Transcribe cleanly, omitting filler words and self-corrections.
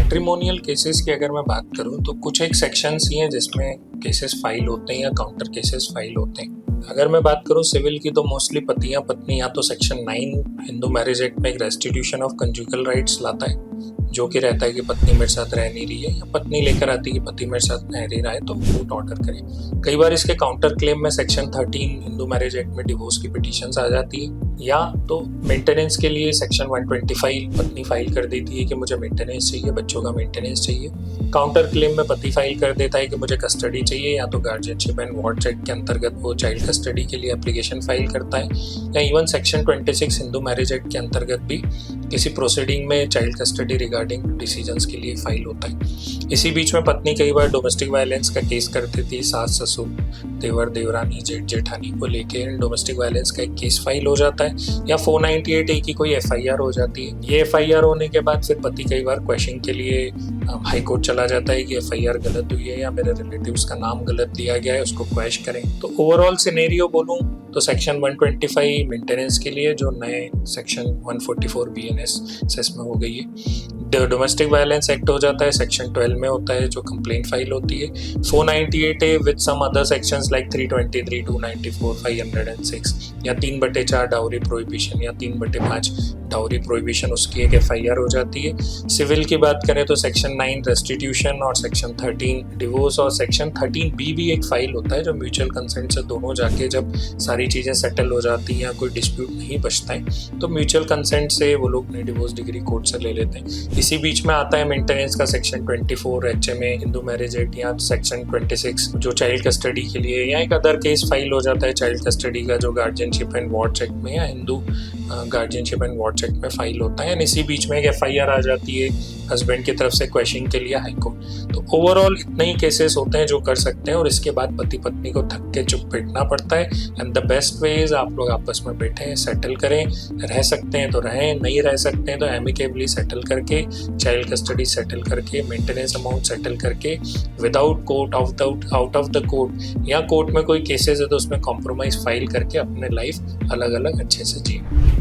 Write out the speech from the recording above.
Matrimonial cases की अगर मैं बात करूं तो कुछ एक सेक्शंस ही हैं जिसमें केसेस फाइल होते हैं या काउंटर केसेस फाइल होते हैं। अगर मैं बात करूं सिविल की तो मोस्टली पति या पत्नी या तो सेक्शन 9 हिंदू मैरिज एक्ट में एक रेस्टिट्यूशन ऑफ कंजुगल राइट्स लाता है, जो कि रहता है कि पत्नी मेरे साथ रह नहीं रही है, या पत्नी लेकर आती है कि पति मेरे साथ रह नहीं रहा है तो कोर्ट ऑर्डर करे। कई बार इसके काउंटर क्लेम में सेक्शन 13 हिंदू मैरिज एक्ट में डिवोर्स की पिटीशंस आ जाती है, या तो मेंटेनेंस के लिए सेक्शन 125 पत्नी फाइल कर देती है कि मुझे मेंटेनेंस चाहिए, बच्चों का मेंटेनेंस चाहिए। काउंटर क्लेम में पति फाइल कर देता है कि मुझे कस्टडी चाहिए, या तो गार्जियनशिप एंड वॉर्ड्स एक्ट के अंतर्गत वो चाइल्ड कस्टडी के लिए एप्लीकेशन फाइल करता है, या even section 26 Hindu marriage act के अंतर्गत भी किसी प्रोसीडिंग में चाइल्ड कस्टडी रिगार्डिंग डिसीजंस के लिए फाइल होता है। इसी बीच में पत्नी कई बार डोमेस्टिक वायलेंस का केस कर देती है, सास ससुर देवर देवरानी जेठ जेठानी को लेके डोमेस्टिक वायलेंस का एक केस फाइल हो जाता है, या 498A की कोई FIR हो जाती है। ये FIR होने के बाद फिर पति कई बार क्वेश्चन के लिए हाई कोर्ट चला जाता है कि FIR गलत हुई है या मेरे रिलेटिव्स का नाम गलत दिया गया है, उसको क्वेश करें। तो ओवरऑल सिनेरियो बोलूं तो सेक्शन 125 मेंटेनेंस के लिए जो नए सेक्शन 144 BNS में हो गई है। डोमेस्टिक वायलेंस एक्ट हो जाता है, सेक्शन 12 में होता है जो कंप्लेंट फाइल होती है। 498A with some other sections like 323, 294, 506 या 3/4 डाउरी प्रोहिबिशन या 3/5 डाउरी प्रोहिबिशन, उसकी एक FIR हो जाती है। सिविल की बात करें तो सेक्शन 9 रेस्टिट्यूशन और सेक्शन 13 डिवोर्स और सेक्शन 13B भी एक फाइल होता है जो म्यूचुअल कंसेंट से दोनों जाके जब सारी चीज़ें सेटल हो जाती हैं या कोई डिस्प्यूट नहीं बचता है तो म्यूचुअल कंसेंट से वो लोग अपनी डिवोर्स डिग्री कोर्ट से ले लेते हैं। इसी बीच में आता है मेंटेनेंस का section 24 HMA Hindu marriage act या सेक्शन 26 जो चाइल्ड कस्टडी के लिए, या एक अदर केस फाइल हो जाता है चाइल्ड कस्टडी का जो गार्जियनशिप एंड वॉर्ड्स एक्ट में या Hindu guardianship and wards act में फाइल होता है। इसी बीच में एक FIR आ जाती है हस्बैंड की तरफ से क्वेश्चन के लिए हाई कोर्ट। तो ओवरऑल इतने ही केसेस होते हैं जो कर सकते हैं और इसके बाद पति पत्नी को थक के चुप बैठना पड़ता है। And the best way is आप लोग आपस में बैठें, सेटल करें, रह सकते हैं तो रहें, नहीं रह सकते हैं तो एमिकेबली सेटल करके, चाइल्ड कस्टडी सेटल करके, मेंटेनेंस अमाउंट सेटल करके, without court out of the court या कोर्ट में कोई केसेस है तो उसमें कॉम्प्रोमाइज फाइल करके अपने लाइफ अलग अलग अच्छे से जिए।